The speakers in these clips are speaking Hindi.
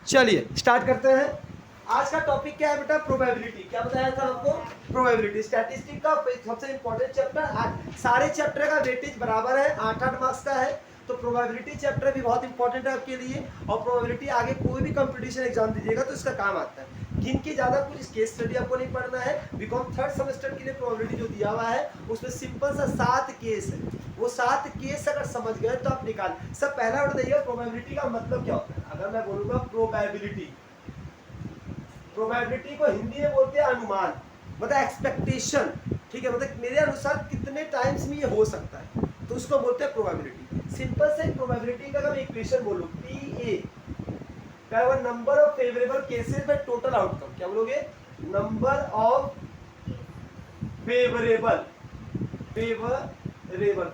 चलिए स्टार्ट करते हैं। आज का टॉपिक क्या है बेटा? प्रोबेबिलिटी। क्या बताया था आपको? प्रोबेबिलिटी स्टैटिस्टिक का सबसे इंपॉर्टेंट चैप्टर। सारे चैप्टर का वेटेज बराबर है, 8-8 मार्क्स का है, तो प्रोबेबिलिटी चैप्टर भी बहुत इंपॉर्टेंट है आपके लिए। और प्रोबेबिलिटी आगे कोई भी कंपटीशन एग्जाम दीजिएगा तो इसका काम आता है। गिन के ज़्यादा कुछ केस स्टडी आपको नहीं पढ़ना है। बीकॉम थर्ड सेमेस्टर के लिए प्रोबेबिलिटी जो दिया हुआ है उसमें सिंपल सा 7 केस है। वो 7 केस अगर समझ गए तो आप निकाल सब। पहला वर्ड देखिए, प्रोबेबिलिटी का मतलब क्या होता है। अगर मैं बोलूंगा प्रोबेबिलिटी, प्रोबेबिलिटी को हिंदी में बोलते हैं अनुमान, मतलब एक्सपेक्टेशन। ठीक है, मतलब मेरे अनुसार कितने टाइम्स में ये हो सकता है, तो उसको बोलते हैं प्रोबेबिलिटी। सिंपल से प्रोबेबिलिटी का अगर मैं इक्वेशन बोलूं PA क्या होगा? Number of favourable cases by total outcome. क्या बोलोगे? नंबर ऑफ फेवरेबल,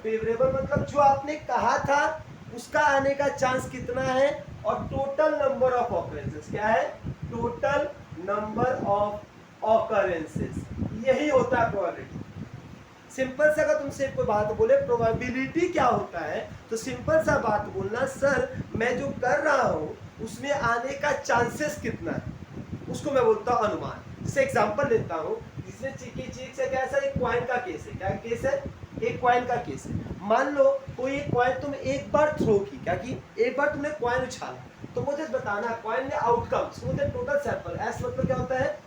फेवरेबल मतलब जो आपने कहा था उसका आने का चांस कितना है, और टोटल नंबर ऑफ ऑकरेंसेस क्या है? Total number of occurrences. यही होता है प्रोबेबिलिटी। सिंपल से अगर तुमसे कोई बात बोले प्रोबेबिलिटी क्या होता है, तो सिंपल सा बात बोलना, सर मैं जो कर रहा हूं उसमें आने का चांसेस कितना है, उसको मैं बोलता हूं अनुमान। जैसे एग्जांपल लेता हूं, जिसमें चीज से क्या है सर? एक कॉइन का केस है। क्या केस है? एक कॉइन का केस है। मान लो कोई एक कॉइन तुम एक बार थ्रो की, क्या की? एक बार तुमने कॉइन उछाला, तो मुझे बताना कॉइन में आउटकम, टोटल सैंपल। एस मतलब क्या होता है?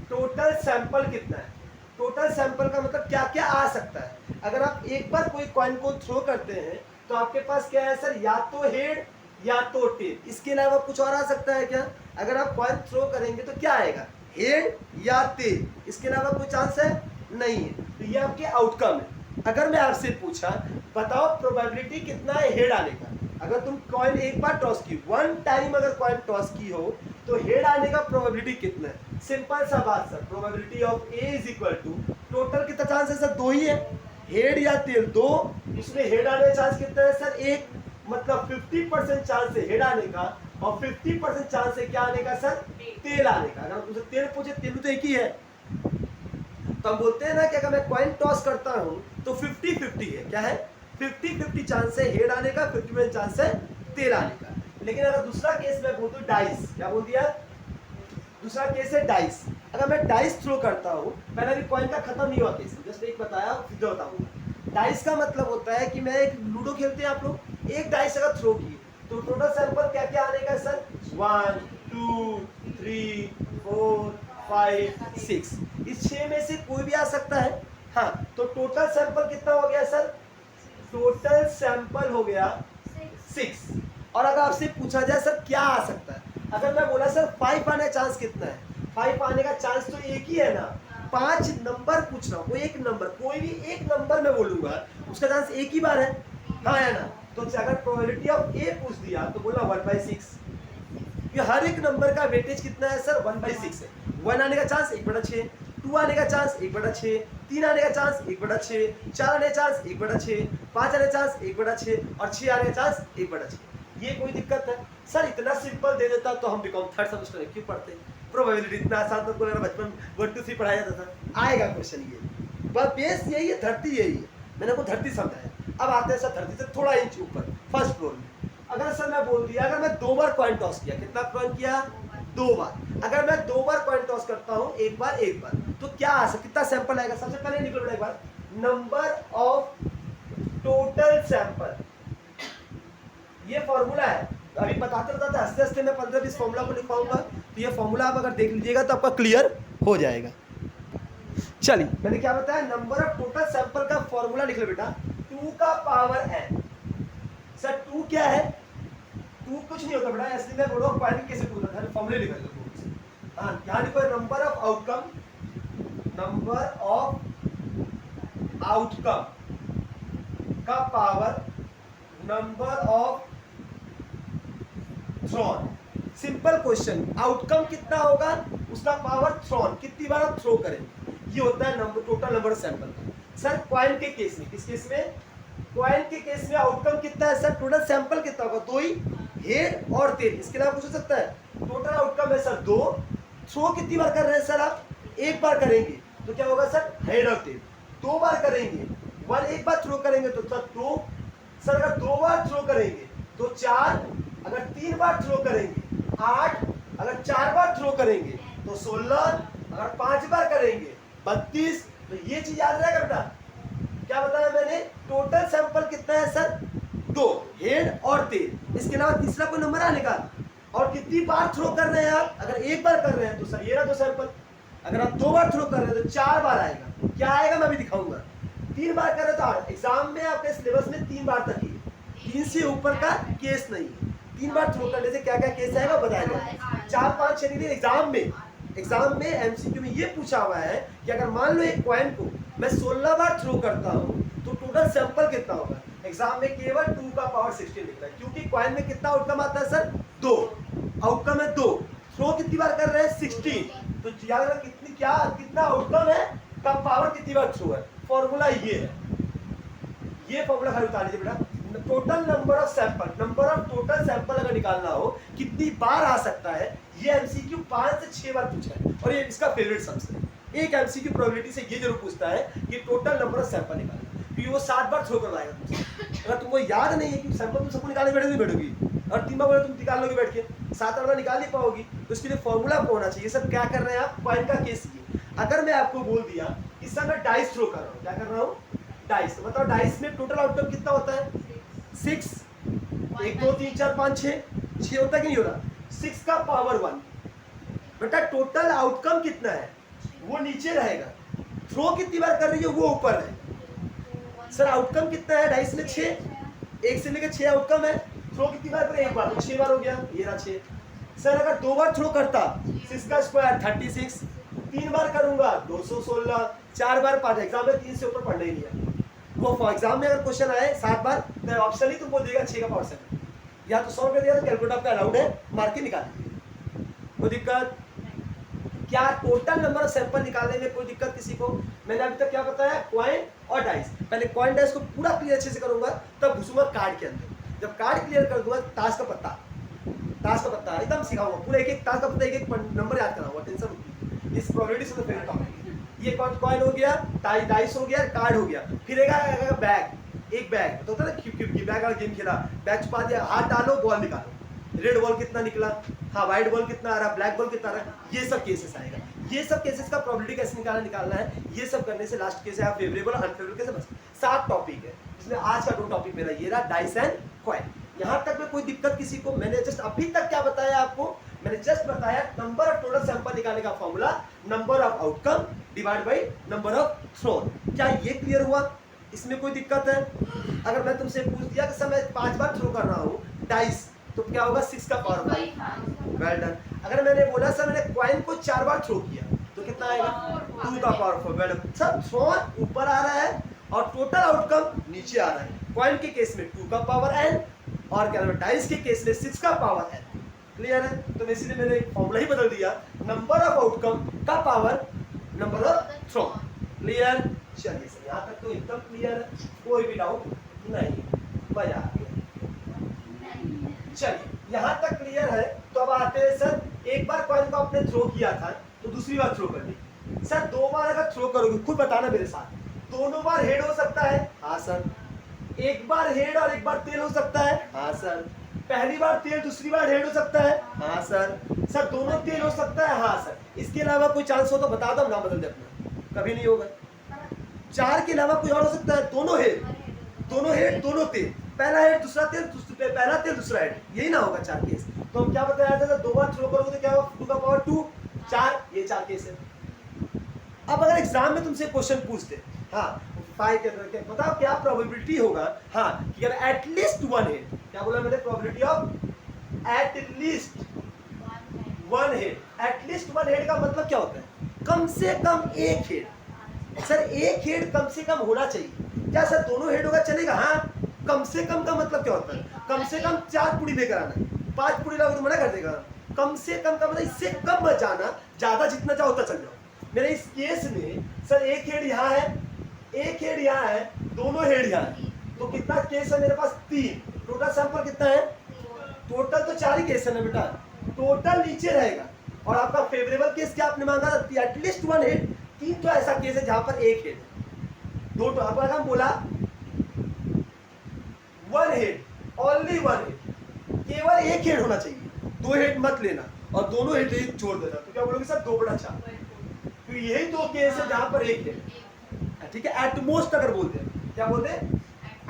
टोटल सैंपल कितना है। टोटल सैंपल का मतलब क्या क्या आ सकता है। अगर आप एक बार कोई कॉइन को थ्रो करते हैं तो आपके पास क्या है सर? या तो हेड या तो टेल। इसके अलावा कुछ और आ सकता है क्या? अगर आप कॉइन थ्रो करेंगे तो क्या आएगा? हेड या टेल। इसके अलावा कोई चांस है? नहीं है। तो ये आपके आउटकम है। अगर मैं आपसे पूछा बताओ प्रोबेबिलिटी कितना है हेड आने का, अगर तुम कॉइन एक बार टॉस की, वन टाइम अगर कॉइन टॉस की हो, तो हेड आने का प्रोबेबिलिटी कितना है? सिंपल सा बात sir, probability of A is equal to total कितना चांस है सर? 2 ही है, हेड या टेल 2। इसमें हेड आने का चांस कितना है सर? 1। मतलब 50% चांस है हेड आने का, और 50% चांस है क्या आने का सर? टेल आने का। अगर तुमसे टेल पूछे, टेल तो एक ही है, तो हम बोलते हैं ना कि अगर मैं कॉइन टॉस करता हूं तो 50-50 है। क्या है? 50-50 चांस है हेड आने का, 50% चांस है टेल आने का। लेकिन अगर दूसरा केस मैं बोलता हूं डाइस, क्या बोल दिया? दूसरा केस है डाइस। अगर मैं डाइस थ्रो करता हूं, पहले भी कॉइन का खत्म नहीं हुआ केस, जस्ट एक बताया, फिर बताऊंगा। डाइस का मतलब होता है कि मैं एक लूडो खेलते हैं आप लोग, एक डाइस अगर थ्रो किए तो टोटल सैंपल क्या क्या आने का सर? 1 2 3 4 5 6। इस 6 में से कोई भी आ सकता है। हाँ, तो टोटल सैंपल कितना हो गया सर? टोटल सैंपल हो गया 6। और अगर आपसे पूछा जाए सर क्या आ सकता है, अगर मैं बोला सर 5 आने का चांस कितना है, 5 आने का चांस तो एक ही है ना। 5 नंबर पूछ रहा हूँ, कोई एक नंबर, कोई भी एक नंबर मैं बोलूंगा उसका चांस एक ही बार है, हाँ है ना। तो अगर प्रोबेबिलिटी ऑफ ए पूछ दिया तो बोला 1/6। ये हर एक नंबर का वेटेज कितना है सर? 1/6 है। 1 आने का चांस 1/6, 2 आने का चांस 1/6, 3 आने का चांस 1/6, 4 आने का चांस 1/6, 5 आने का चांस 1/6, और 6 आने का चांस 1/6। ये कोई दिक्कत है सर? इतना सिंपल दे देता तो हम बीकॉम थर्ड सेमेस्टर में क्यों पढ़ते? प्रोबेबिलिटी इतना आसान तो कोई बचपन 1 2 3 पढ़ाया जाता था। आएगा क्वेश्चन ये, बस बेस यही है, धरती यही है। मैंने आपको धरती समझाया। अब आते हैं सर धरती से थोड़ा इंच ऊपर, फर्स्ट फ्लोर में। अगर सर मैं बोल दिया, अगर मैं 2 बार कॉइन टॉस किया, कितना कॉइन किया? 2 बार। अगर मैं 2 बार कॉइन टॉस करता हूं, एक बार एक बार, तो क्या आ सकता? कितना सैंपल आएगा? सबसे पहले निकल रहा एक बार नंबर ऑफ टोटल सैंपल। ये फॉर्मूला है, अभी बताते बताते हंसते हंसते मैं 15-20 फॉर्मूला को लिखवाऊंगा, तो ये फॉर्मूला आप अगर देख लीजिएगा तो आपका क्लियर हो जाएगा। चलिए, मैंने क्या बताया? नंबर ऑफ टोटल सैंपल का फॉर्मूला लिख लो बेटा, 2 का पावर n। सर 2 क्या है? 2 कुछ नहीं होता बेटा, इसलिए मैं बोलो क्वालिटी कैसे पूछा था, फॉर्मूले लिखा दो। हाँ, यहाँ लिखो number of outcome, number of outcome का power number of thrown. Simple question, outcome कितना होगा उसका पावर थ्रोन, कितनी बार आप थ्रो करेंगे, ये होता है नंबर, टोटल नंबर सैंपल का। सर कॉइन के केस में, किस केस में? कॉइन के केस में आउटकम कितना है सर? टोटल सैंपल कितना होगा? 2 ही, हेड और टेल। इसके अलावा कुछ हो सकता है? टोटल आउटकम है सर 2। थ्रो कितनी बार कर रहे हैं सर आप? एक बार करेंगे तो क्या होगा सर? हेड और टेल। 2 बार करेंगे, 1 एक बार थ्रो करेंगे तो सर 2। सर अगर 2 बार थ्रो करेंगे तो 4, अगर 3 बार थ्रो करेंगे 8, अगर 4 बार थ्रो करेंगे तो 16, अगर 5 बार करेंगे 32। तो ये चीज याद रहेगा बेटा। क्या बताया मैंने? टोटल सैंपल कितना है सर? 2, हेड और टेल। इसके अलावा तीसरा कोई नंबर आने का? और कितनी बार थ्रो कर रहे हैं आप? अगर एक बार कर रहे हैं तो सर ये रहा 2 सैंपल। अगर आप 2 बार थ्रो कर रहे हैं तो 4 बार आएगा। क्या आएगा मैं भी दिखाऊंगा। 3 बार कर रहे तो 8। एग्जाम में आपके सिलेबस में 3 बार तक ही है, 3 से ऊपर का केस नहीं है। 3 बार थ्रो करने से क्या क्या केस आएगा बताया जाएगा। 4, 5, 6 दिन एग्जाम में एमसीक्यू में ये पूछा हुआ है कि अगर मान लो एक कॉइन को मैं 16 बार थ्रो करता हूँ तो टोटल सैंपल कितना होगा? एग्जाम में केवल 2 का पावर 16 निकला है, क्योंकि कॉइन में कितना आउटकम आता है सर? 2। आउटकम है 2। थ्रो कितनी बार कर रहे हैं? 16। तो याद रखना कितना आउटकम है, कब पावर कितनी बार थ्रो है। फॉर्मूला ये है, ये फॉर्मूला खाली उतार लीजिए बेटा। Total number of sample, number of total sample अगर निकालना हो कितनी बार आ सकता है, ये एमसीक्यू 5 से 6 बार पूछा है और ये इसका फेवरेट सम्स है। एक एमसीक्यू प्रोबेबिलिटी से ये जरूर पूछता है कि टोटल नंबर ऑफ सैंपल निकालना, क्योंकि वो 7 बार थ्रो करवाएगा तुमसे। अगर तुमको याद नहीं है कि सैंपल तुम सबको निकालने बैठोगी और 3 बार तुम निकाल लोगे बैठ के, 7 बार निकाल नहीं पाओगी। तो इसके लिए फॉर्मूला होना चाहिए। सब क्या कर रहे हैं आप? कॉइन का केस ये। अगर मैं आपको बोल दिया कि सर मैं डाइस थ्रो कर रहा हूँ, क्या कर रहा हूँ? डाइस। तो बताओ डाइस में टोटल आउटकम कितना होता है? 6। 1, 2, 3, 4, 5, 6 होता है कि नहीं हो रहा? 6 का पावर 1। बेटा टोटल आउटकम कितना है वो नीचे रहेगा, थ्रो कितनी बार कर रही है वो ऊपर है। सर आउटकम कितना है डाइस में? 6। 1 से लेकर 6 आउटकम है। थ्रो कितनी बार करे? एक बार, तो 6 बार हो गया, ये रहा 6। सर अगर 2 बार थ्रो करता 6 का स्क्वायर 36, 3 बार करूंगा 216, 4 बार 5। एग्जाम में 3 से ऊपर पढ़ना ही नहीं है। वो एग्जाम में अगर क्वेश्चन आए 7 बार तो ऑप्शन ही तुमको देगा 6 का पावर 7, या तो 100 रुपये दिया तो कैलकुलेटर आपका अलाउड है, मार के निकाल दीजिए, कोई दिक्कत? क्या टोटल नंबर ऑफ सैंपल निकालने में कोई दिक्कत किसी को? मैंने अभी तक क्या बताया? कॉइन और डाइस। पहले कॉइन डाइस को पूरा क्लियर अच्छे से करूंगा, तब घुसूंगा कार्ड के अंदर। जब कार्ड क्लियर कर दूंगा ताश का पत्ता एकदम सिखाऊंगा, पूरा एक ताश का पत्ता, एक नंबर याद कराऊंगा, टेंशन मत। इस प्रोबेबिलिटी से फेवरेट टॉपिक। ये कॉइन हो गया, डाइस हो गया, कार्ड हो गया। फिर बैग, एक बैग तो होता है ना, क्यूब बैग वाला गेम खेला, बैग छुपा दिया, हाथ डालो बॉल निकालो, रेड बॉल कितना निकला, हाँ व्हाइट बॉल कितना आ रहा, ब्लैक बॉल कितना आ रहा, ये सब केसेस आएगा। ये सब केसेस का प्रोबेबिलिटी कैसे निकालना है, ये सब करने से लास्ट केस है आप फेवरेबल अनफेवरेबल कैसे बस। 7 टॉपिक है, इसमें आज का 2 टॉपिक मेरा ये रहा, डाइस एंड कॉइन। यहाँ तक में कोई दिक्कत किसी को? मैंने जस्ट अभी तक क्या बताया आपको? मैंने जस्ट बताया नंबर ऑफ टोटल सैंपल निकालने का formula, number of outcome divide by number of thrown. क्या ये क्लियर हुआ? इसमें कोई दिक्कत है? अगर मैं तुमसे पूछ दिया कि सर मैं 5 बार थ्रो कर रहा हूँ डाइस, तो क्या होगा? 6 का पावर 5। Well done. अगर मैंने बोला सर मैंने कॉइन को 4 बार थ्रो किया तो कितना आएगा? 2 का power 4। Well done. Sir thrown ऊपर आ रहा है और टोटल आउटकम नीचे आ रहा है। कॉइन के केस में 2 का पावर n और क्या डाइस के केस में 6 का पावर n। क्लियर है? तो इसीलिए मैंने फॉर्मूला ही बदल दिया, नंबर ऑफ आउटकम का power number of thrown. Clear? चलिए सर यहाँ तक तो एकदम क्लियर है, कोई भी डाउट नहीं, मजा आ गया। चलिए यहाँ तक क्लियर है। तो अब आते हैं सर, एक बार कॉइन को आपने थ्रो किया था तो दूसरी बार थ्रो कर दी। सर 2 बार अगर थ्रो करोगे, खुद बताना मेरे साथ, दोनों बार हेड हो सकता है? हाँ सर। एक बार हेड और एक बार टेल हो सकता है? हाँ सर। पहली बार टेल दूसरी बार हेड हो सकता है? हाँ सर। सर दोनों टेल हो सकता है? हाँ सर। इसके अलावा कोई चांस हो तो बता दो, नाम बदल दे अपना, कभी नहीं होगा। 4 के अलावा कोई और हो सकता है? दोनों हेड दोनों तेल, पहला हेड दूसरा तेल, पहला तेल दूसरा हेड, यही ना होगा 4 केस। तो हम क्या बताया था? 2 बार थ्रो करोगे तो क्या होगा? 2 का पावर 2, 4, ये 4 केस है। अब अगर एग्जाम में तुमसे क्वेश्चन पूछते, हाँ 5 के बताओ क्या प्रोबेबिलिटी होगा, हाँ कि अगर एटलीस्ट 1 हेड, क्या बोला मैंने? Probability of at least 1 head. At least 1 head का मतलब क्या होता है? कम से कम 1 हेड। सर 1 हेड कम से कम होना चाहिए। क्या सर दोनों हेड होगा चलेगा? हाँ। कम से कम का मतलब क्या होता है? कम से कम 4 पुड़ी लेकर आना, 5 पुड़ी लाओगे तो मना कर देगा। कम से कम का मतलब इससे कम मत जाना, ज्यादा जितना चाहो उतना चल जाओ। मेरे इस केस में सर 1 हेड यहाँ है, 1 हेड यहाँ है, दोनों हेड यहाँ है, तो कितना केस है मेरे पास? 3। टोटल सैंपल कितना है? टोटल तो 4 ही केस है ना बेटा, टोटल नीचे रहेगा। और आपका फेवरेबल केस क्या आपने मांगा था? At least 1 head. 3 तो ऐसा केस है जहां पर 1 हेड, 2 तो आपका काम बोला 1 हेड, ओनली 1 हेड, केवल 1 हेड होना चाहिए। दो हेड मत लेना और दोनों हेड छोड़ देना, तो क्या बोलोगे सर 2/4। तो यही दो केस है जहां पर एक है, ठीक है। एट मोस्ट अगर बोलते हैं, क्या बोलते हैं,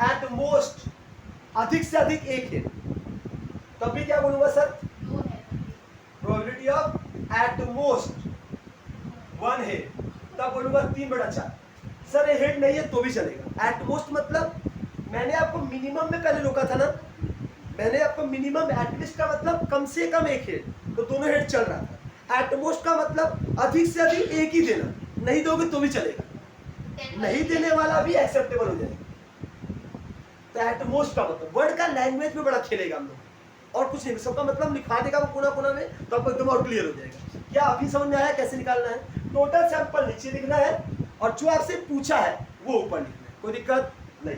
एट मोस्ट, अधिक से अधिक एक है, तब भी क्या बोलूंगा sir, probability of at most 1 है, तब बोलूंगा 3/4। सर ये हेड नहीं है तो भी चलेगा। एट मोस्ट मतलब मैंने आपको मिनिमम में पहले रोका था ना, मैंने आपको मिनिमम, एटलीस्ट का मतलब कम से कम एक हेड, तो दोनों हेड चल रहा था। एटमोस्ट का मतलब अधिक से अधिक एक ही देना, नहीं दोगे तो भी चलेगा, नहीं देने वाला भी एक्सेप्टेबल हो जाएगा। तो एटमोस्ट का मतलब वर्ड का लैंग्वेज में बड़ा खेलेगा हम लोग, और कुछ नहीं, सबका मतलब लिखा देगा वो कोना कोना में, तो आपको एकदम और क्लियर हो जाएगा। क्या अभी समझ में आया कैसे निकालना है? टोटल सैंपल नीचे लिखना है और जो आपसे पूछा है वो ऊपर लिखना है, कोई दिक्कत नहीं।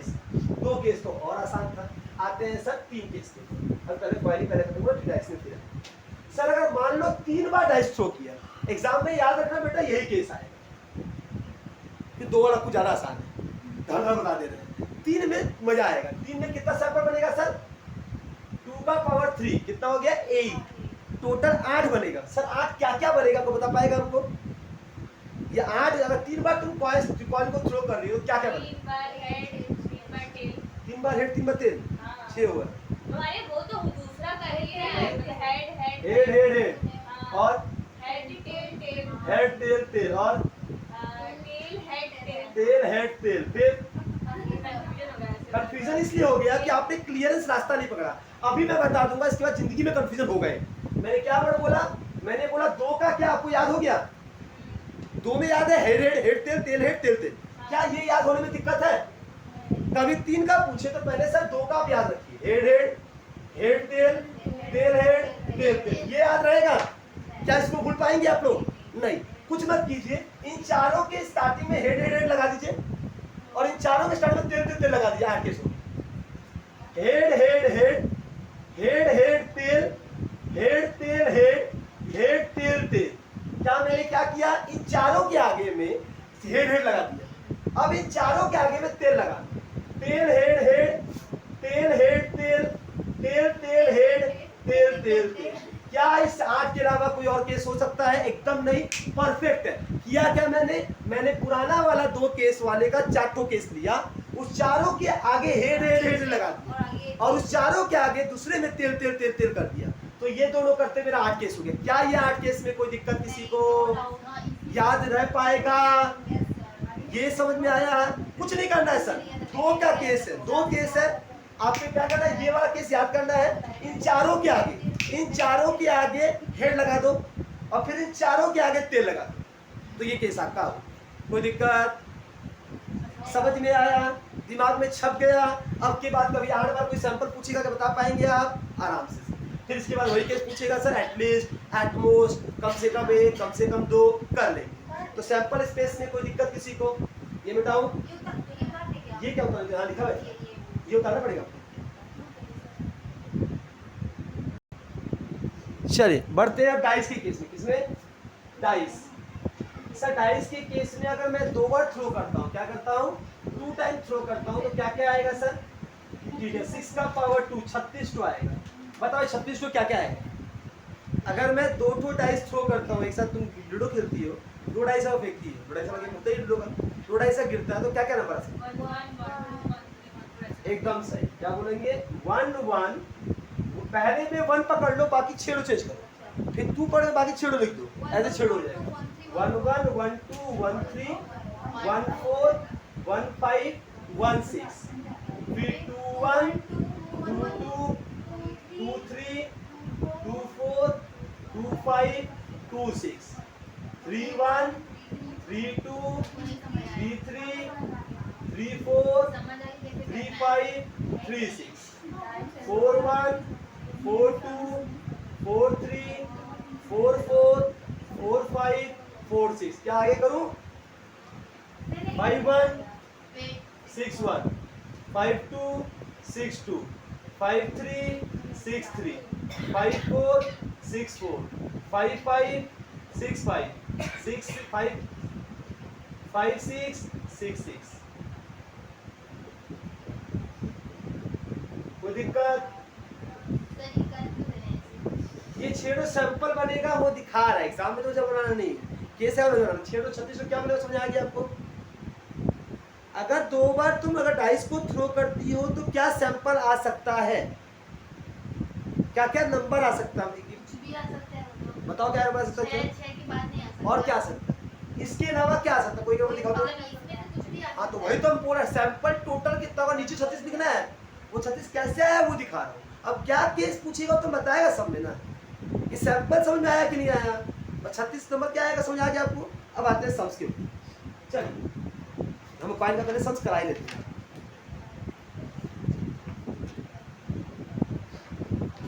दो केस तो और आसान था। आते हैं सर 3 केस के। अब पहले क्वेरी पहले खत्म हुआ, फिर डाइस में फिर सर अगर मान लो 3 बार डाइस थ्रो किया, एग्जाम में याद रखना बेटा यही केस आएगा, कि 2 वाला कुछ ज्यादा आसान है, धड़धड़ बता दे रहे हैं। 3 में मजा आएगा। 3 में कितना सैंपल बनेगा सर, 2 का पावर 3 कितना हो गया 8, टोटल 8 बनेगा। सर 8 क्या क्या बनेगा को बता पाएगा हमको? ये 8 अगर 3 बार तुम कॉइन को थ्रो कर रही हो क्या क्या बनेगा? 3 बार हेड 3 बार टेल, 3 बार हेड 3 बार टेल, 6 हुआ। हमारे वो तो दूसरा का है, head head head head head और head tail tail, head tail tail और tail head tail, tail head tail. फिर कंफ्यूजन हो गया ऐसे। कंफ्यूजन इसलिए हो गया कि आपने क्लियरेंस रास्ता नहीं पकड़ा। अभी मैं बता दूंगा, इसके बाद जिंदगी में कंफ्यूजन हो गए। मैंने क्या वर्ड बोला? मैंने बोला 2 का क्या आपको याद हो गया? 2 में याद है head head head tail tail head tail tail, क्या ये याद होने में दिक्कत है? कभी 3 का पूछे तो पहले सर 2 का आप याद रखिए, head head head tail tail head tail tail, ये याद रहेगा। क्या इसको भूल पाएंगे आप लोग? नहीं। कुछ मत कीजिए, इन चारों के स्टार्टिंग में हेड हेड हेड लगा दीजिए और इन चारों के स्टार्ट में टेल टेल टेल लगा दीजिए। आठ के सो head head head head head tail head tail head head tail tail. क्या मैंने क्या किया? इन चारों के आगे में हेड हेड लगा दिया। अब इन चारों के आगे में तेल लगा, tail head head tail head tail tail tail head tail tail tail. क्या इस 8 के अलावा कोई और केस हो सकता है? एकदम नहीं, परफेक्ट है। किया क्या मैंने पुराना वाला 2 केस वाले का 4 केस लिया, उस चारों के आगे हेड हेड हेड लगा दिया और उस चारों के आगे दूसरे में तेल तेल तेल तेल कर दिया। तो ये दोनों करते मेरा 8 केस हो गया। क्या ये 8 केस में कोई दिक्कत किसी को याद रह पाएगा? ये समझ में आया? कुछ नहीं करना है सर, 2 का केस है, 2 केस है। आपको क्या करना है? ये वाला केस याद करना है। इन चारों के आगे हेड लगा दो और फिर इन चारों के आगे तेल लगा दो, तो ये केस आपका हो। कोई दिक्कत? समझ में आया? दिमाग में छप गया? अब के बाद कभी 8 बार कोई सैंपल पूछेगा कि बता पाएंगे आप आराम से। फिर इसके बाद वही केस पूछेगा सर एटलीस्ट, एटमोस्ट, कम से कम 1, कम से कम 2 कर लेंगे। तो सैंपल स्पेस में कोई दिक्कत किसी को? ये बताओ ये क्या होता है? हाँ लिखा है, ये उतारना पड़ेगा। चलिए बढ़ते हैं अब डाइस के केस में। किसमें? डाइस। सर डाइस के केस में अगर मैं 2 बार थ्रो करता हूँ, क्या करता हूँ? 2 टाइम थ्रो करता हूँ, तो क्या क्या आएगा सर? ठीक है, 6 का पावर 2 36 टू आएगा। बताओ 36 टू क्या क्या आएगा? अगर मैं 2 डाइस थ्रो करता हूँ एक साथ, तुम लूडो खेलती हो, 2 डाइस आप फेंकती हो, 2 डाइस गेम होता है लूडो का, 2 डाइस गिरता है तो क्या क्या नंबर आ सकता है? एकदम सही। क्या बोलेंगे? 1 1। पहले में 1 पकड़ लो, बाकी छेड़ो चेंज करो, फिर 2 पढ़ो बाकी छेड़ो लिख दो, ऐसे छेड़ो हो जाएगा। 1 1 1 2 1 3 1 4 1 5 1 6, फिर 2 1 2 2 2 3 2 4 2 5 2 6 3 1 3 2 3 3 3 4 3 5 3 6 4 1 4 2 4 3 4 4 4 5 4 6। क्या आगे करूं? 5 1 6 1 5 2 6 2 5 3 6 3 5 4 6 4 5 5 6 5 6 5 5 6 6 6। कोई दिक्कत? ये 6 सैंपल बनेगा, वो दिखा रहा है, एग्जाम में तो जब बनाना नहीं कैसे बनाना। 6 36 क्या बनेगा समझ आ गया आपको। अगर 2 बार तुम अगर डाइस को थ्रो करती हो तो क्या सैंपल आ सकता है, क्या क्या नंबर आ सकता है, कुछ भी आ सकता है मतलब। बताओ क्या आ सकता है, 6 की बात नहीं आ सकता। और क्या आ सकता है, इसके अलावा क्या आ सकता है, कोई नंबर दिखाओ तो। इसमें से कुछ भी आ हाँ तो सकता वही है। तो हम बोल रहे हैं, सैंपल टोटल कितना होगा, नीचे 36 दिखना है, वो 36 कैसे आया वो दिखा रहा हूँ। अब क्या केस पूछेगा तो बताएगा सब में ना, कि सैंपल समझ में आया कि नहीं आया, और 36 नंबर क्या आएगा समझ आ गया आपको। अब आते हैं सम्स के ऊपर, चलिए हम कॉइन का पहले सम्स करा ही लेते हैं।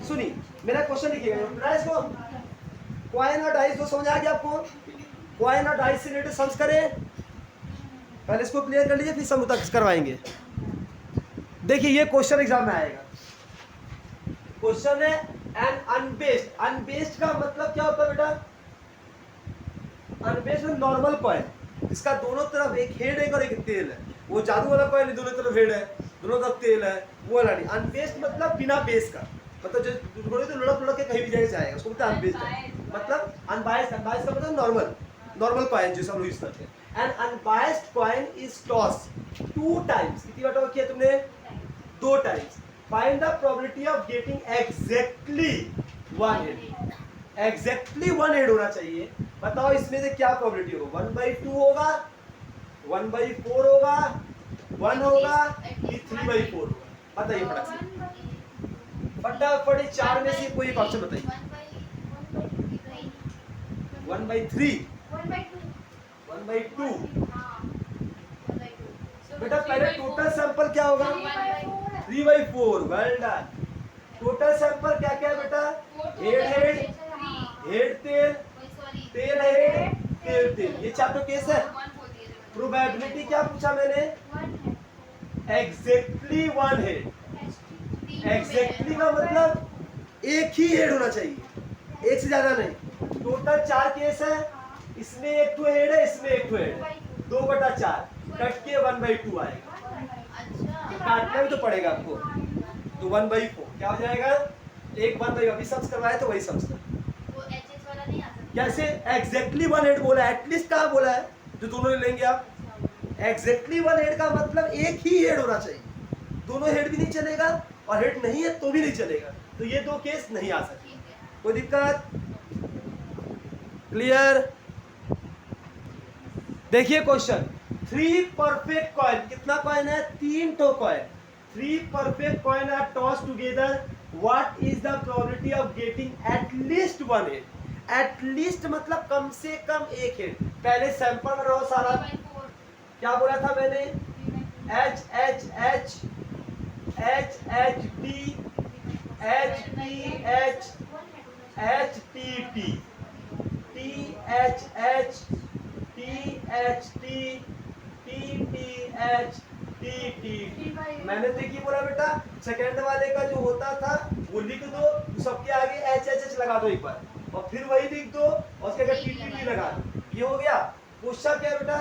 सुनिए मेरा क्वेश्चन लिखिएगा, इसको कॉइन और डाइस दो समझ आ गया आपको। कॉइन और डाइस से रिलेटेड सम्स करें, पहले इसको क्लियर कर लीजिए फिर सम तक करवाएंगे। देखिए ये क्वेश्चन एग्जाम में आएगा, क्वेश्चन है एन अनबेस्ड। अनबेस्ड का मतलब क्या होता है बेटा, अनबेस्ड में नॉर्मल कॉइन, इसका दोनों तरफ एक हेड है और एक तेल है, वो जादू वाला कॉइन दोनों तरफ हेड है दोनों तरफ तेल है, वो वाला नहीं। अनबेस्ड मतलब बिना बेस का, मतलब जो तो लुढ़क लुढ़क के कहीं भी जाएगा जाएगा, उसको बोलते हैं अनबेस्ड है। मतलब अनबायस्ड, अनबायस्ड का मतलब नॉर्मल, नॉर्मल कॉइन जो सब यूज करते हैं। N unbiased coin is toss 2 times, कितनी बार किया तुमने, 2 times. Find the probability of getting exactly 1 head, exactly 1 head होना चाहिए। बताओ इसमें से क्या प्रोबेबिलिटी होगा, 1/2 होगा, 1/4 होगा, 1 होगा कि 3/4 होगा, बताइए फटाक से फटाफट। 4 में से कोई एक ऑप्शन बताइए। 1/3, 1/2। बेटा पहले टोटल सैंपल क्या होगा, 3/4, वेल डन। टोटल सैंपल क्या क्या है बेटा, हेड हेड तेल, तेल हेड तेल तेल, ये 4 तो केस है। प्रोबेबिलिटी क्या पूछा मैंने, एग्जैक्टली 1 हेड। एग्जैक्टली का मतलब एक ही हेड होना चाहिए, एक से ज्यादा नहीं। टोटल 4 केस है, इसमें एक तो हेड है, इसमें एक तो हेड है, 2/4 कट के 1/2 आएगा, काटना भी तो पड़ेगा आपको, तो 1/4 क्या हो जाएगा, एक 1/2 अभी सम्स करवाए तो वही सम्स कर। कैसे एग्जैक्टली 1 हेड बोला, एटलीस्ट कहाँ बोला है, जो दोनों लेंगे आप। एग्जैक्टली 1 हेड का मतलब एक ही हेड होना चाहिए, दोनों हेड भी नहीं चलेगा और हेड नहीं है तो भी नहीं चलेगा, तो ये 2 केस नहीं आ सकते। कोई दिक्कत, क्लियर। देखिए क्वेश्चन, 3 परफेक्ट कॉइन, कितना कॉइन है, 3 तो coin, 3 perfect coin are toss together, what is the probability of getting at least 1 head. At least मतलब कम से कम एक हेड। पहले सैंपल में रहो सारा, क्या बोला था मैंने, H H H H H T H T H H T T T H H T H T T T H T T. मैंने देखिए बोला बेटा, सेकंड वाले का जो होता था वो लिख दो, सबके आगे एच एच एच लगा दो एक बार, और फिर वही लिख दो और उसके आगे टी टी टी लगा दो, ये हो गया। क्वेश्चन क्या बेटा,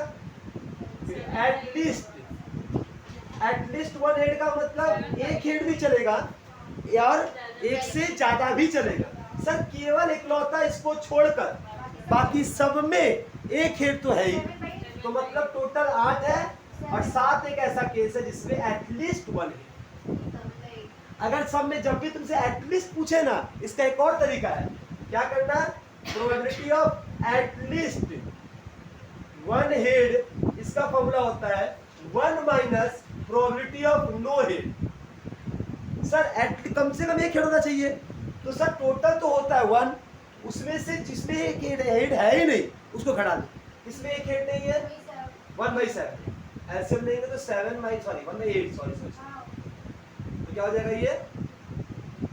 एटलीस्ट 1 हेड का मतलब एक हेड भी चलेगा और एक से ज्यादा भी चलेगा। सर केवल इकलौता इसको छोड़कर बाकी सब में एक हेड तो है ही, तो मतलब टोटल 8 है और 7 एक ऐसा केस है जिसमें एटलीस्ट 1 हेड। अगर सब में जब भी तुमसे एटलीस्ट पूछे ना, इसका एक और तरीका है, क्या करना, प्रोबेबिलिटी ऑफ एटलीस्ट 1 हेड, इसका फॉर्मूला होता है 1 minus probability of no head. Sir कम से कम एक हेड होना चाहिए, तो सर टोटल तो होता है 1, उसमें से जिसमें एक हेड है ही नहीं उसको घटा दो, इसमें एक हेड नहीं है 1/7, एलसीएम लेंगे तो 1/8 सॉरी, तो क्या हो जाएगा ये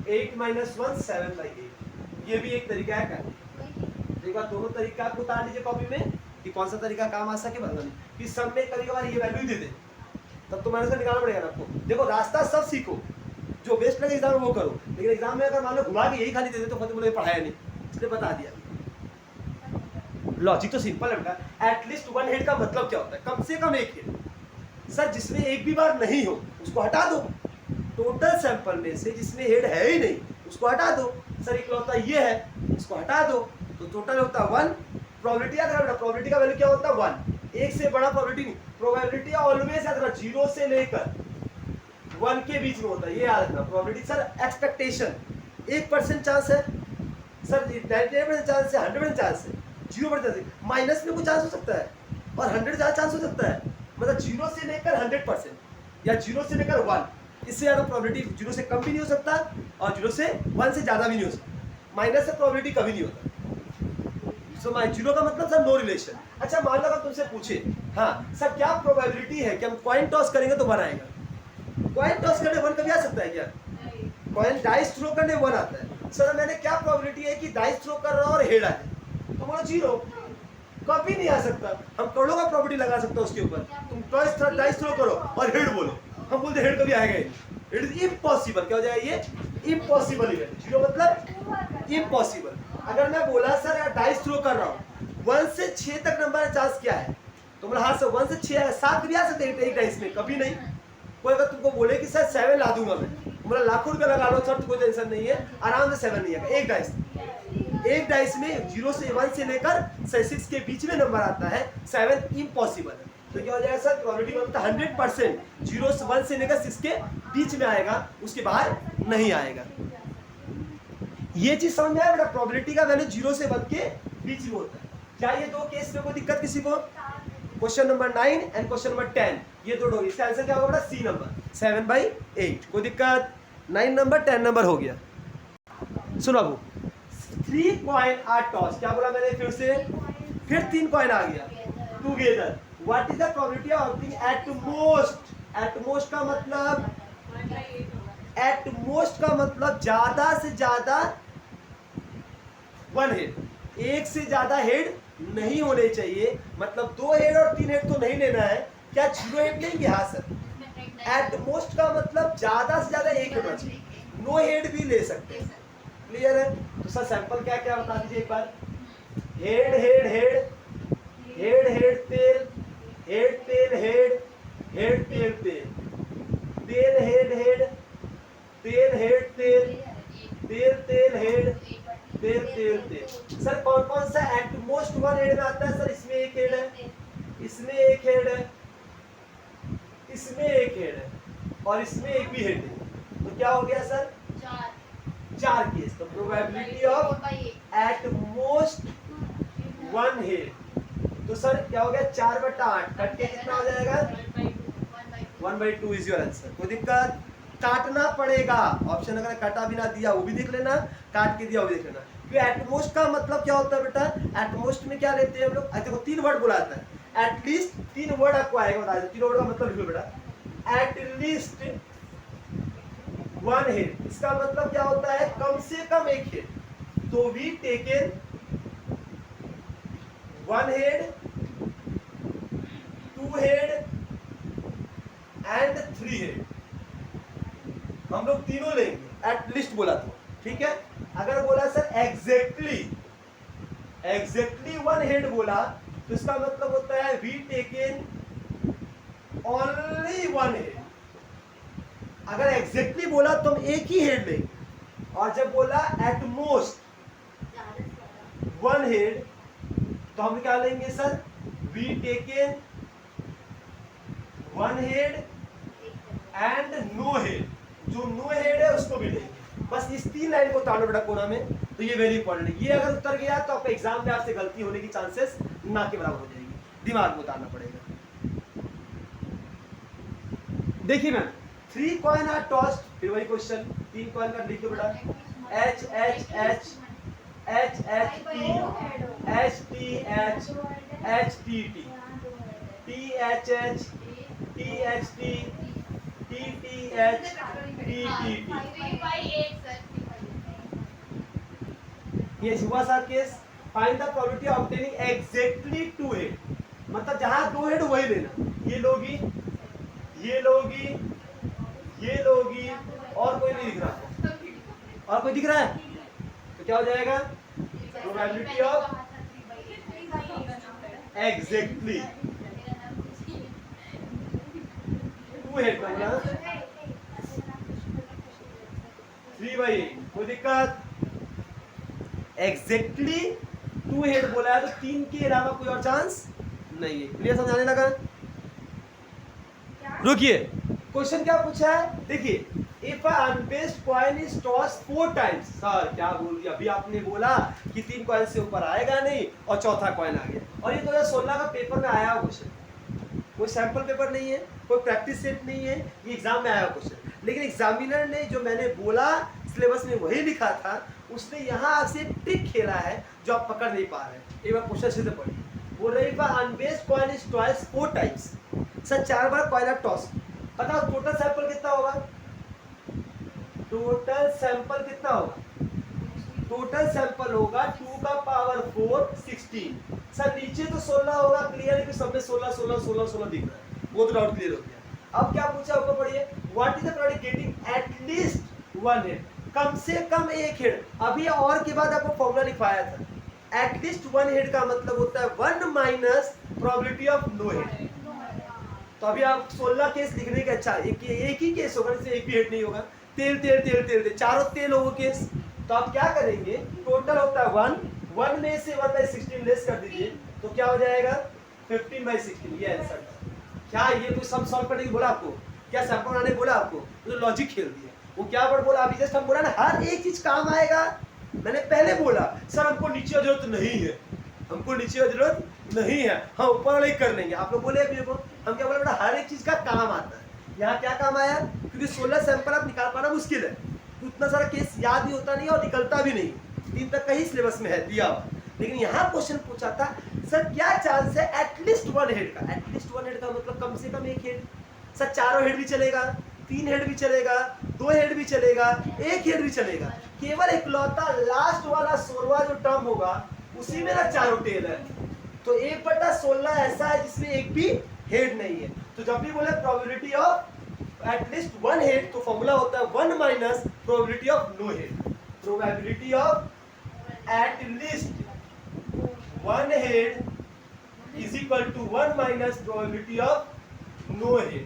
8 - 1 7/8। ये भी एक तरीका है करने। एक बार दोनों तरीका आपको उतार लीजिए कॉपी में कि कौन सा तरीका काम आ सके, बदल कि सब में कभी कभार ये वैल्यू ही दे दे, तब तो मैंने से निकालना पड़ेगा ना आपको। देखो रास्ता सब सीखो, जो बेस्ट लगे एग्जाम में वो करो, लेकिन एग्जाम में अगर मान लो घुमा के यही खाली दे दे तो फिर मुझे पढ़ाया नहीं, इसलिए बता दिया। लॉजिक तो सिंपल है बेटा, एटलीस्ट 1 हेड का मतलब क्या होता है, कम से कम एक हेड। सर जिसमें एक भी बार नहीं हो उसको हटा दो, टोटल सैंपल में से जिसमें हेड है ही नहीं उसको हटा दो। सर इकलौता ये है, इसको हटा दो, तो टोटल होता है 1। प्रोबेबिलिटी याद रखना, प्रोबेबिलिटी का वैल्यू क्या होता है 1, एक से बड़ा प्रोबेबिलिटी नहीं। प्रोबेबिलिटी ऑलवेज याद रखना 0 से लेकर 1 के बीच में होता है, ये याद रखना। प्रोबेबिलिटी सर एक्सपेक्टेशन 1% चांस है सर, 99% चांस है, 100% चांस है, 0% माइनस में कुछ चांस हो सकता है और 100 ज़्यादा चांस हो सकता है। मतलब 0 से लेकर 100% या 0 से लेकर 1, इससे ज़्यादा प्रोबेबिलिटी 0 से कम भी नहीं हो सकता और 0 से 1 से ज़्यादा भी नहीं हो सकता। माइनस से प्रोबेबिलिटी कभी नहीं होता। सो 0 का मतलब सर नो रिलेशन। अच्छा मान लो अगर तुमसे पूछे हाँ सर क्या प्रोबेबिलिटी है कि हम कॉइन टॉस करेंगे तो 1 आएगा, कॉइन टॉस करने 1 कभी आ सकता है क्या? कॉइन डाइस थ्रो करने 1 आता है। सर मैंने क्या प्रोबेबिलिटी है कि डाइस थ्रो कर रहा हूं और हेड आ जाए, तो बोलो 0, कभी नहीं आ सकता। हम करोड़ों का प्रोबेबिलिटी लगा सकते हैं उसके ऊपर। तुम डाइस थ्रो करो और हेड बोलो, हम बोलते हेड कभी आएगा ही नहीं। It is impossible. क्या हो जाएगा ये? Impossible event. 0 मतलब इम्पॉसिबल। अगर मैं बोला सर यार डाइस थ्रो कर रहा हूँ 1 से 6 तक नंबर चांस क्या है, तो बोला हाँ सर 1 से 6 7 भी आ सकते हैं एक डाइस में, कभी नहीं। कोई अगर तुमको बोले कि सर 7 ला दूंगा मैं, बोला लाखों रुपया लगा लो सर, तो कोई टेंशन नहीं है, आराम से 7 नहीं आएगा। एक डाइस में 0 से 1 से लेकर 6 के बीच में नंबर आता है, 7 इम्पॉसिबल है। तो क्या हो जाएगा सर? प्रोबेबिलिटी बनता है 100%, 0 से 1 से लेकर 6 के बीच में आएगा, उसके बाहर नहीं आएगा। ये चीज समझ में आया बेटा? प्रोबेबिलिटी का वैल्यू 0 से 1 के बीच में होता है। क्या ये दो केस में कोई दिक्कत किसी को? Question number 9 and question number 10 ये दो होगी। इसका आंसर क्या होगा बेटा? C number 7/8। कोई दिक्कत? 9 नंबर 10 नंबर हो गया। सुनो बाबू, 3 कॉइन आर टॉस। क्या बोला मैंने फिर से? फिर 3 कॉइन आ गया together. What is the probability of opting at most? At most का मतलब, एट मोस्ट का मतलब ज्यादा से ज्यादा 1 हेड, एक से ज्यादा हेड नहीं होने चाहिए। मतलब 2 हेड और 3 हेड तो नहीं लेना है। क्या 0 हेड लेंगे? हाँ सर। एट मोस्ट का मतलब ज्यादा से ज्यादा 1 हेड चाहिए, नो हेड भी ले सकते हैं। क्लियर है? तो सर सैंपल क्या क्या बता दीजिए एक बार। Head head head, head head tail, head tail head, head tail tail, तेल head head, tail head tail, tail तेल हेड, तेल तेल तेल। सर कौन कौन सा एट मोस्ट 1 हेड में आता है? सर इसमें 1 हेड है, इसमें 1 हेड है, इसमें 1 हेड है और इसमें 1 भी हेड है। तो क्या हो गया सर? 4 केस। तो probability of at most 1 head, तो सर क्या हो गया? 4/8 कट के कितना हो जाएगा? 1/2 इज योर आंसर। कोई दिक्कत? काटना पड़ेगा। ऑप्शन अगर काटा भी ना दिया वो भी देख लेना, काट के दिया वो भी देख लेना। क्योंकि एटमोस्ट का मतलब क्या होता है बेटा? एटमोस्ट में क्या लेते हैं हम लोग? देखो 3 वर्ड बोला जाता है, एटलीस्ट 3 वर्ड आपको आएगा, बता दो 3 वर्ड का मतलब लिखो बेटा। एटलीस्ट 1 हेड, इसका मतलब क्या होता है? कम से कम 1 हेड। तो we taken 1 head, 2 head and 3 head. हम लोग तीनों लेंगे, एटलीस्ट बोला तो ठीक है। अगर बोला सर एग्जैक्टली 1 हेड बोला, तो इसका मतलब होता है वी टेकन ओनली 1 हेड। अगर एग्जैक्टली बोला तो हम 1 ही हेड लेंगे, और जब बोला एट मोस्ट 1 हेड, तो हम क्या लेंगे sir? We taken 1 head and no head. जो नो हेड है उसको भी लेंगे। बस इस 3 लाइन को उतारना बेटा कोना में, तो ये वेरी इंपॉर्टेंट है। ये अगर उतर गया तो आपका एग्जाम में आपसे गलती होने की चांसेस ना के बराबर हो जाएगी, दिमाग में उतारना पड़ेगा। देखिए मैम, 3 कॉइन आर टॉस्ड, फिर वही क्वेश्चन, 3 कॉइन का लिख दो बेटा। H H H, H H T, H T H, H T T, T H H, T H T, T T H, T T T. ये हुआ सा case. Find the probability of obtaining exactly 2 head, मतलब जहां 2 हेड वही लेना। ये लोगी, ये लोगी, ये लोगी, और कोई नहीं दिख रहा, और कोई दिख रहा है? तो क्या हो जाएगा? प्रोबेबिलिटी ऑफ एग्जैक्टली 2 हेड का 3/8, कोई दिक्कत? एग्जैक्टली 2 हेड बोला है तो 3 के अलावा कोई और चांस नहीं है। क्लियर समझ आने लगा? रुकिए, क्वेश्चन क्या पूछा है देखिए, if a unbiased coin is tossed 4 times. Sir क्या बोल दिया? अभी आपने बोला कि 3 कॉइन से ऊपर आएगा नहीं और चौथा कॉइन आ गया, और ये 2016 का पेपर में आया हुआ क्वेश्चन, कोई सैंपल पेपर नहीं है, कोई प्रैक्टिस सेट नहीं है, ये एग्जाम में आया हुआ क्वेश्चन। लेकिन एग्जामिनर ने जो मैंने बोला सिलेबस में वही लिखा था, उसने यहाँ से ट्रिक खेला है जो आप पकड़ नहीं पा रहे हैं। एक बार क्वेश्चन से पढ़िए, बोल रही है unbiased coin is tossed 4 times. Sir 4 बार कॉइन आप टॉस, बताओ टोटल सैंपल कितना होगा? टोटल सैंपल कितना होगा? टोटल सैंपल होगा 2 का पावर 4 16। सर नीचे तो 16 होगा, क्लियर है कि सब में 16 16 16 16 दिख रहा है, वो तो डाउट क्लियर हो गया। अब क्या पूछा ऊपर पढ़िए, what is the product getting at least 1 head, कम से कम 1 हेड। अभी और के बाद आपको फॉर्मूला लिखवाया था, एटलीस्ट 1 हेड का मतलब होता है 1 minus probability of no head. तो अभी आप 16 केस लिखने के, अच्छा एक ही केस होगा, जैसे एक भी हेड नहीं होगा, तेल तेल तेल तेल तेल, चारों तेल होगा केस। तो आप क्या करेंगे, टोटल होता है 1 में से 1/16 लेस कर दीजिए, तो क्या हो जाएगा 15/16, ये आंसर। क्या ये कोई सम सॉल्व करने की बोला आपको? क्या सैंपल बनाने बोला आपको? तो लॉजिक खेल दिया। वो क्या वर्ड बोला अभी जस्ट, हम बोला ना हर एक चीज काम आएगा। मैंने पहले बोला सर हमको नीचे का जरूरत नहीं है, हमको नीचे का जरूरत नहीं है, हाँ ऊपर वाले ही कर लेंगे। आप लोग बोले अभी को, हम क्या बोले बेटा हर एक चीज का काम आता है। यहाँ क्या काम आया, क्योंकि 16 सैंपल आप निकाल पाना मुश्किल है, तो उतना सारा केस याद भी होता नहीं और निकलता भी नहीं, 3 तक का ही सिलेबस में है दिया हुआ। लेकिन यहाँ क्वेश्चन पूछा था सर क्या चांस है एटलीस्ट 1 हेड का। एटलीस्ट 1 हेड का मतलब कम से कम 1 हेड। सर चारों हेड भी चलेगा, 3 हेड भी चलेगा, 2 हेड भी चलेगा, 1 हेड भी चलेगा, केवल इकलौता लास्ट वाला 16वां जो टर्म होगा उसी में ना चारों टेल है। तो 1/16 ऐसा है जिसमें एक भी हेड नहीं है। तो जब भी बोले प्रोबेबिलिटी ऑफ एटलीस्ट 1 हेड, तो फॉर्मूला होता है 1 minus probability of no head. Probability of at least 1 head is equal to 1 minus probability of no head.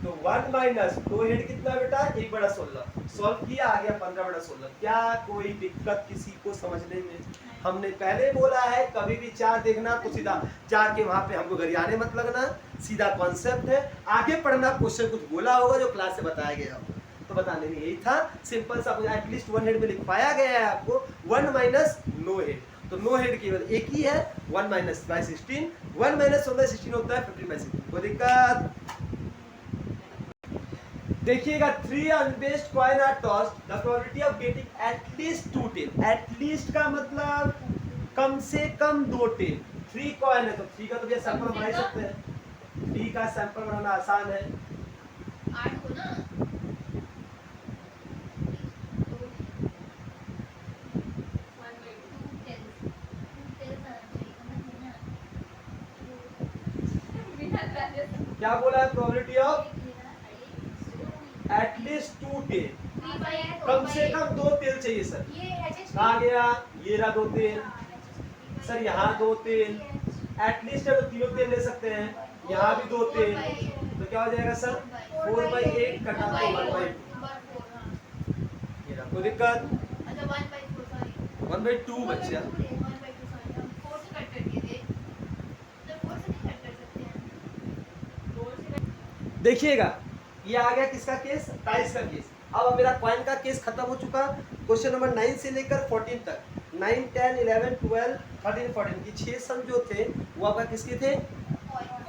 तो 1 माइनस 2 हेड कितना बेटा 1/16, सॉल्व किया आ गया 15/16। क्या कोई दिक्कत किसी को समझने में? हमने पहले बोला है कभी भी 4 देखना तो सीधा जाके वहां पे हमको गरियाने मत लगना, सीधा कॉन्सेप्ट है, आगे पढ़ना। क्वेश्चन कुछ बोला होगा जो क्लास से बताया गया होगा, तो बताने में यही था, सिंपल सा एटलीस्ट 1 हेड में लिखवाया गया है आपको 1 माइनस नो हेड। तो नो हेड केवल एक ही है 1 माइनस 16, 1 माइनस 16 होता है 15/16। कोई दिक्कत? देखिएगा 3 unbiased coin are tossed, the probability of getting at least 2 tail. At least का मतलब कम से कम 2 टेल। 3 कॉइन है तो 3 का तो भैया सैंपल बना ही सकते हैं, 3 का सैंपल बनाना आसान है। 8 को ना 1/2 क्या बोला है प्रोबेबिलिटी ऑफ एटलीस्ट 2 टेल, कम से कम 2 तेल चाहिए सर। कहा गया ये रहा 2 तेल, सर यहाँ 2 तेल, एटलीस्ट है तो तीनों तेल ले सकते हैं, यहाँ भी 2 तेल, तो क्या हो जाएगा सर 4/8 कटा तो 1/2। ये रहा, कोई दिक्कत? 1/2 बच्चा। देखिएगा ये आ गया किसका केस, 27 का केस। अब मेरा कॉइन का केस खत्म हो चुका। क्वेश्चन नंबर 9 से लेकर 14 तक, 9 10 11 12 13 14 की 6 सम जो थे वो आपका किसके थे,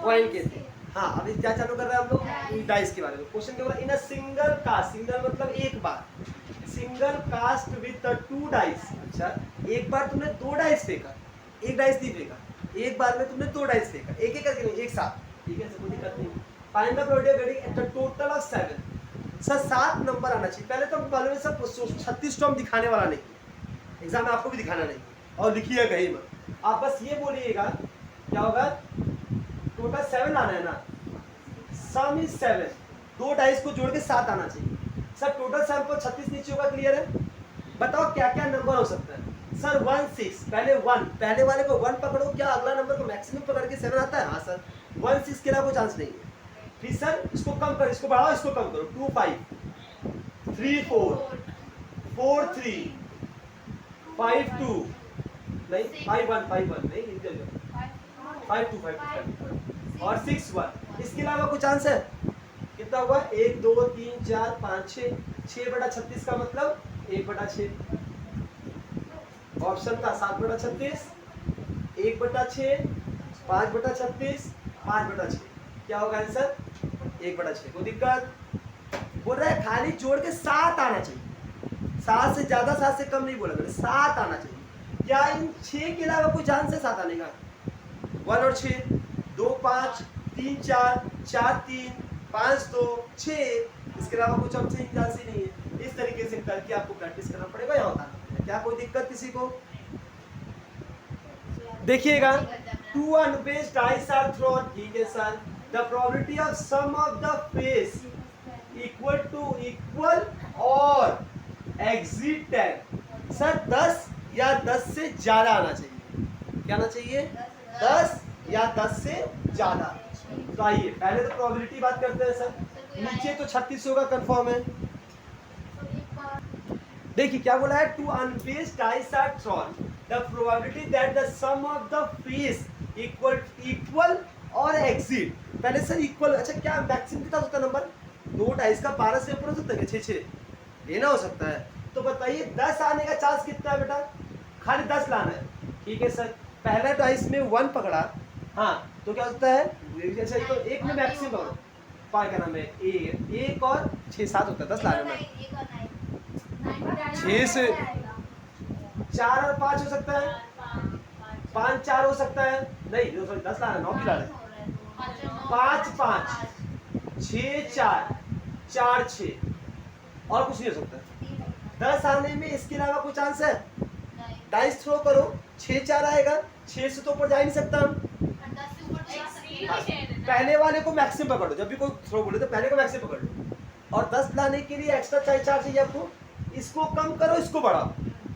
कॉइन के थे। हाँ अभी क्या चालू कर रहे हैं हम लोग, डाइस के बारे में। क्वेश्चन के बाद इन अ सिंगल कास्ट, सिंगल मतलब एक बार, सिंगल कास्ट विद 2 डाइस। अच्छा एक बार तुमने 2 डाइस फेंका, एक डाइस नहीं फेंका, एक बार में तुमने 2 डाइस फेंका, एक एक करके नहीं, एक साथ, ठीक है, कोई दिक्कत नहीं। Find the probability of getting the total of 7। Sir 7 number आना चाहिए। पहले तो हम मालूम है सब 36 टर्म दिखाने वाला नहीं, एग्जाम में आपको भी दिखाना नहीं और लिखिए कहीं में, आप बस ये बोलिएगा क्या होगा, टोटल 7 लाना है ना, सम इज 7, 2 डाइस को जोड़ के 7 आना चाहिए। सर टोटल सैंपल 36 नीचे होगा, क्लियर है? बताओ क्या क्या नंबर हो सकता है। सर 1 6, पहले 1, पहले वाले को 1 पकड़ो, क्या अगला नंबर को मैक्सिमम पकड़ के 7 आता है? हाँ सर 1 6 के अलावा कोई चांस नहीं है। फिर सर इसको कम करो, इसको बढ़ाओ, इसको कम करो, 2 5 3 4 4 3 5 2 नहीं 5 1 नहीं इधर 5 2 और 6 1। इसके अलावा कुछ आंसर कितना हुआ? 1 2 3 4 5 6 बटा 36 का मतलब 1 बटा 6। ऑप्शन था 7 बटा 36, 1 बटा 6, 5 बटा 36, 5 बटा 6। क्या होगा आंसर? 1 बटा 6। कोई दिक्कत? बोल रहा है खाली जोड़ के 7 आना चाहिए, 7 से ज्यादा 7 से कम नहीं बोला मैंने, 7 आना चाहिए। क्या इन 6 के अलावा कोई चांस है 7 आने का? 1 और 6, 2 5 3 4 4 3 5 2 6, इसके अलावा कुछ हमसे चांस ही नहीं है। इस तरीके से करके आपको प्रैक्टिस करना पड़ेगा या होता है। क्या कोई दिक्कत किसी को? देखिएगा, 2 unbased dice are thrown, ठीक है sir. The probability of sum of the face equal to equal और exit 10। सर 10 या 10 से ज्यादा आना चाहिए। क्या आना चाहिए? 10 या 10 से ज्यादा। तो आइए पहले तो प्रोबेबिलिटी बात करते हैं सर। नीचे तो 36 होगा, कंफर्म है। देखिए क्या बोला है? 2 unbased dice are thrown, the probability that the sum of the face equal और exceed। पहले सर इक्वल, अच्छा क्या मैक्सिमम कितना होता है नंबर? 2 डाइस का 12 से ऊपर हो सकता है? 6 लेना हो सकता है। तो बताइए 10 आने का चांस कितना है बेटा? खाली 10 लाना है, ठीक है सर। पहला डाइस में 1 पकड़ा, हाँ तो क्या होता है? जैसे तो एक में मैक्सिमम पकड़ो, पाँच का नाम है एक और 6 7 होता है, 10 लाने में 6 से 4 और 5 हो सकता है, 5 4 हो सकता है, नहीं सॉरी 10 लाना, 9 की लाना है। 5 5 6 4 4 6 और कुछ नहीं हो सकता। 10 आने में इसके अलावा कुछ चांस है? डाइस थ्रो करो, 6 4 आएगा, 6 से तो ऊपर जा ही नहीं सकता हम। पहले वाले को मैक्सिमम पकड़ो, जब भी कोई थ्रो बोले तो पहले को मैक्सिमम पकड़ लो। और 10 लाने के लिए एक्स्ट्रा 4 चाहिए आपको, इसको कम करो, इसको बढ़ाओ।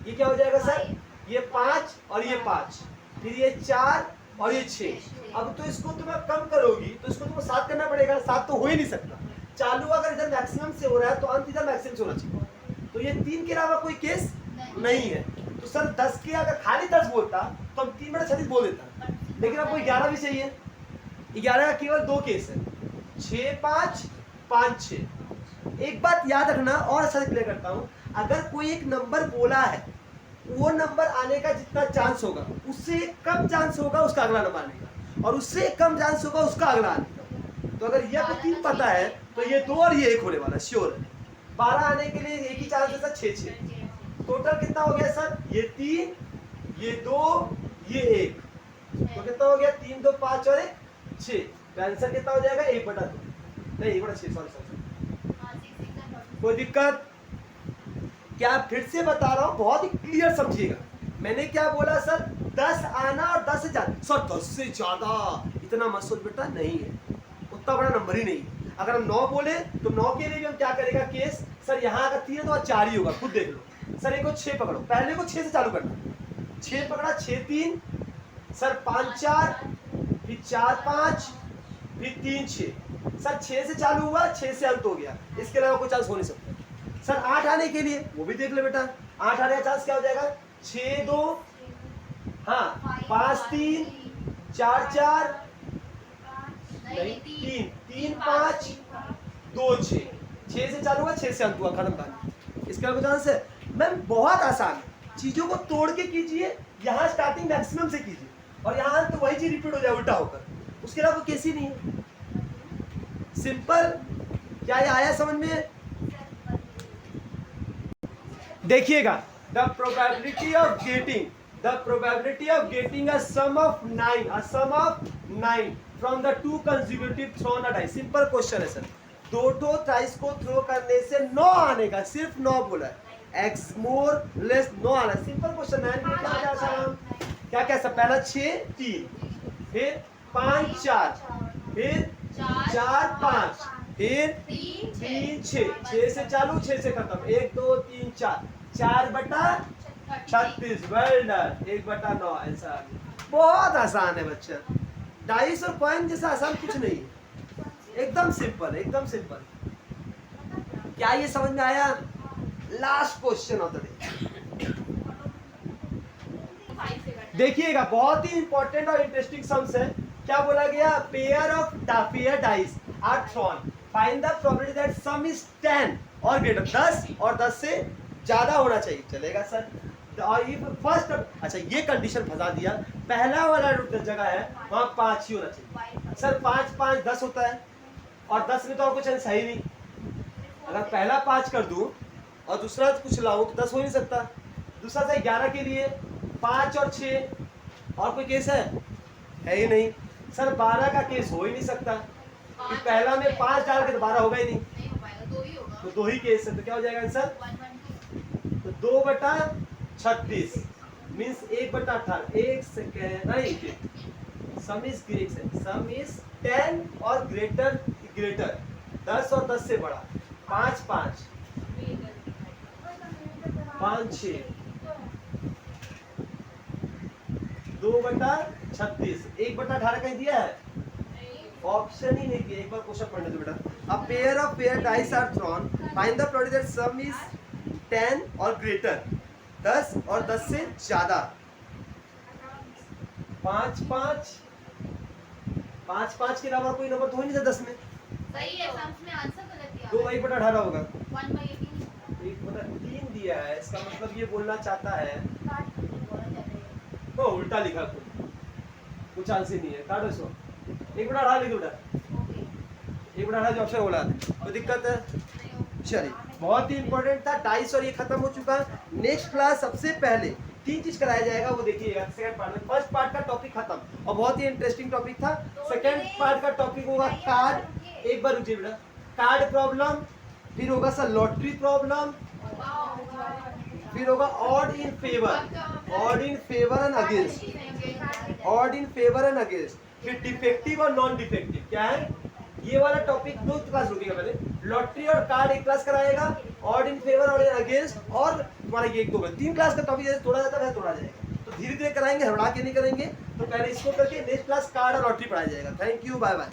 ये क्या हो जाएगा सर? ये 5 और ये 5, फिर ये 4 और ये 6। अब तो इसको तुम्हें कम करोगी तो इसको तुम्हें 7 करना पड़ेगा, 7 तो हो ही नहीं सकता। चालू अगर इधर मैक्सिमम से हो रहा है तो अंत इधर मैक्सिमम से होना चाहिए। तो ये 3 के अलावा कोई केस नहीं है। तो सर 10 के अगर खाली 10 बोलता तो हम 3 बटा 36 बोल देता, लेकिन आपको 11 भी चाहिए। 11 का केवल 2 केस है, 6 5 5 6। एक बात याद रखना और अच्छा क्लियर करता हूँ, अगर कोई एक नंबर बोला है, वो नंबर आने का जितना चांस होगा उससे कम चांस होगा उसका अगला नंबर आने का, और उससे कम चांस होगा उसका अगला आने का। तो अगर यह आपको 3 पता है तो ये 2 और ये 1 होने वाला श्योर है। 12 आने के लिए एक ही चांस है सर, 6 6। टोटल कितना हो गया सर? ये 3 ये 2 ये 1, तो कितना हो गया? 3 2 5 और 1 6। तो आंसर कितना हो जाएगा? 1 बटा 2 नहीं 1 बटा 6, सॉरी। कोई दिक्कत? क्या फिर से बता रहा हूँ, बहुत ही क्लियर समझिएगा। मैंने क्या बोला सर? 10 आना और 10 से ज्यादा। सर 10 से ज्यादा इतना मत सोच बेटा, नहीं है, उतना बड़ा नंबर ही नहीं। अगर हम 9 बोले तो 9 के लिए भी हम क्या करेगा केस? सर यहाँ अगर 3 है तो 4 ही होगा, खुद देख लो। सर एक को 6 पकड़ो, पहले को 6 से चालू करना। 6 पकड़ा, 6 3, सर 5 4, फिर 4 5, फिर 3 6। सर 6 से चालू हुआ, 6 से अंत हो गया, इसके अलावा कोई चांस हो नहीं सकता। सर 8 आने के लिए वो भी देख ले बेटा, 8 आने का चांस क्या हो जाएगा? 6 2, हाँ 5 3 4 4 नहीं 3 3 5 2 6। 6 से चालू हुआ, 6 से अंत हुआ, खत्म कहानी। इसका कोई चांस है? मैम बहुत आसान है, चीजों को तोड़ के कीजिए। यहाँ स्टार्टिंग मैक्सिमम से कीजिए और यहाँ तो वही चीज रिपीट हो जाए उल्टा होकर, उसके अलावा कोई केस ही नहीं है। सिंपल। क्या ये आया समझ में? देखिएगा, the probability of getting a sum of 9 from the 2 consecutive thrown a dice. Simple question है सर, 2 डाइस को थ्रो करने से 9 आने का, सिर्फ 9 बोला है, एक्स मोर लेस 9 आना। सिंपल क्वेश्चन है। क्या क्या सर? पहला 6 3, फिर 5 4, फिर 4 5, फिर 3 6। 6 से चालू, 6 से खत्म, 1 2 3 4, 4 बटा 36। वेल डन, 1 बटा 9 आंसर। बहुत आसान है बच्चा, डाइस और कॉइन जैसा आसान कुछ नहीं है, एकदम सिंपल, एकदम सिंपल। क्या ये समझ में आया? Last question of the day. 5 से करना। देखिएगा बहुत ही इंपॉर्टेंट और इंटरेस्टिंग सम्स है। क्या बोला गया? Pair of pair dice are thrown, find the probability that sum is 10 और ग्रेटर, 10 और 10 से ज्यादा होना चाहिए। चलेगा सर? और ये फर्स्ट, अच्छा ये कंडीशन फंसा दिया, पहला वाला जगह है वहां 5 ही होना चाहिए। सर 5 5 10 होता है और 10 में तो और कुछ सही नहीं। अगर पहला 5 कर दूं और दूसरा कुछ लाऊं तो 10 हो नहीं सकता। दूसरा से 11 के लिए 5 और 6 और कोई केस है ही नहीं। सर 12 का केस हो ही नहीं सकता कि पहला में 5 डाल के तो 12 होगा ही नहीं, नहीं हो पाएगा, 2 ही होगा। तो 2 ही केस है। तो क्या हो जाएगा आंसर? 1 1 2। तो 2/36 मीन्स 1/18। एक सेकेंड नहीं, सम इज ग्रेटर, सम इज 10 और ग्रेटर, 10 और 10 से बड़ा, 5 5 5 6 2/36। 1/18 कहीं दिया है? ऑप्शन ही नहीं दिया। एक बार क्वेश्चन पढ़ने दो बेटा। A pair of pair dice are thrown, find the probability that sum is 10 और ग्रेटर, 10 और 10 से ज्यादा। 5 5 5 5 के अलावा कोई नंबर तो हो नहीं सकता 10 में। सही है, सम्स में आंसर गलत दिया। 2/18 होगा। 1/18 1/3 दिया है, इसका मतलब ये बोलना चाहता है तो उल्टा लिखा कुछ आंसर नहीं है। काटो इसको, 1/18 लिख दो बेटा। 1/18 जो ऑप्शन बोला, कोई दिक्कत है? चलिए, बहुत ही इंपॉर्टेंट था डाइस और ये खत्म हो चुका। नेक्स्ट क्लास सबसे पहले 3 चीज कराया जाएगा, वो देखिएगा सेकंड पार्ट में। फर्स्ट पार्ट का टॉपिक खत्म और बहुत ही इंटरेस्टिंग टॉपिक था। सेकंड पार्ट का टॉपिक होगा कार्ड। एक बार रुकिए बेटा, कार्ड प्रॉब्लम, फिर होगा सर लॉटरी प्रॉब्लम, फिर होगा odd in favour, odd in favour and against, odd in favour and against, फिर डिफेक्टिव और नॉन डिफेक्टिव। क्या है ये वाला टॉपिक? 2 क्लास रुकेगा पहले, लॉटरी और कार्ड एक क्लास कराएगा, ऑड इन फेवर और अगेंस्ट, और तुम्हारा ये 1 2 3 क्लास का टॉपिक जैसे तोड़ा जाता है तोड़ा जाएगा। तो धीरे धीरे कराएंगे, हड़बड़ा के नहीं करेंगे। तो पहले इसको करके नेक्स्ट क्लास कार्ड और लॉटरी पढ़ाया जाएगा। Thank you, bye bye.